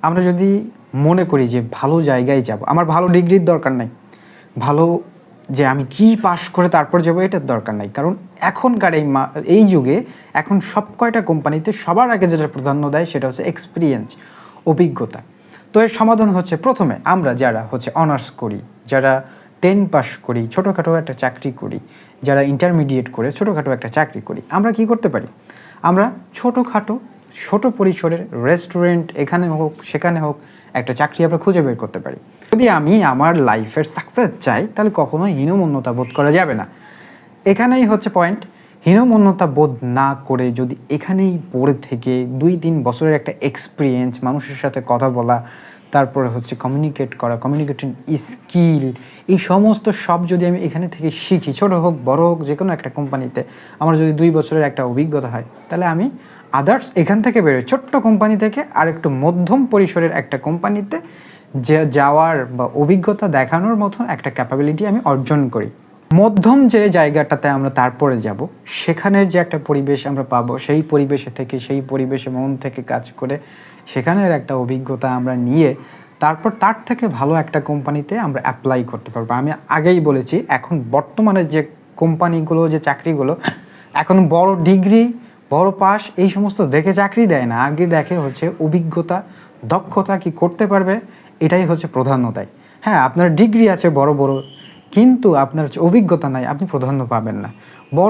আমরা যদি মনে করি যে ভালো জায়গায় যাব, আমার ভালো ডিগ্রির দরকার নাই, ভালো যে আমি কি পাশ করে তারপর যাবো এটার দরকার নাই। কারণ এখনকার এই যুগে এখন সব কয়টা কোম্পানিতে সবার আগে যেটা প্রাধান্য দেয় সেটা হচ্ছে এক্সপিরিয়েন্স, অভিজ্ঞতা। তো এর সমাধান হচ্ছে প্রথমে আমরা যারা হচ্ছে অনার্স করি, যারা 10 পাস করি, ছোটোখাটো একটা চাকরি করি, যারা ইন্টারমিডিয়েট করে ছোটোখাটো একটা চাকরি করি, আমরা কি করতে পারি? আমরা ছোট পরিসরের রেস্টুরেন্ট এখানে হোক সেখানে হোক একটা চাকরি আমরা খুঁজে বের করতে পারি। যদি আমি আমার লাইফের সাকসেস চাই তাহলে কখনোই হীনমন্যতা বোধ করা যাবে না। এখানেই হচ্ছে পয়েন্ট। হীনমন্যতা বোধ না করে যদি এখানেই পড়ে থেকে 2-3 বছরের একটা এক্সপিরিয়েন্স, মানুষের সাথে কথা বলা, তারপরে হচ্ছে কমিউনিকেট করা, কমিউনিকেশন স্কিল, এই সমস্ত সব যদি আমি এখানে থেকে শিখি, ছোটো হোক বড় হোক যে কোনো একটা কোম্পানিতে আমার যদি 2 বছরের একটা অভিজ্ঞতা হয়, তাহলে আমি আদার্স এখান থেকে বেরোয় ছোট্ট কোম্পানি থেকে আর একটু মধ্যম পরিসরের একটা কোম্পানিতে যাওয়ার বা অভিজ্ঞতা দেখানোর মতো একটা ক্যাপাবিলিটি আমি অর্জন করি। মধ্যম যে জায়গাটাতে আমরা তারপরে যাব, সেখানের যে একটা পরিবেশ আমরা পাবো, সেই পরিবেশে থেকে সেই পরিবেশে মন থেকে কাজ করে সেখানের একটা অভিজ্ঞতা আমরা নিয়ে তারপর তার থেকে ভালো একটা কোম্পানিতে আমরা অ্যাপ্লাই করতে পারবো। আমি আগেই বলেছি, এখন বর্তমানে যে কোম্পানিগুলো, যে চাকরিগুলো, এখন বড় ডিগ্রি, বড় পাস এই সমস্ত দেখে চাকরি দেয় না, আগে দেখে হচ্ছে অভিজ্ঞতা, দক্ষতা, কি করতে পারবে, এটাই হচ্ছে প্রাধান্য দেয়। হ্যাঁ, আপনার ডিগ্রি আছে বড় বড়, কিন্তু আপনার অভিজ্ঞতা নাই, আপনি প্রাধান্য পাবেন না। বড়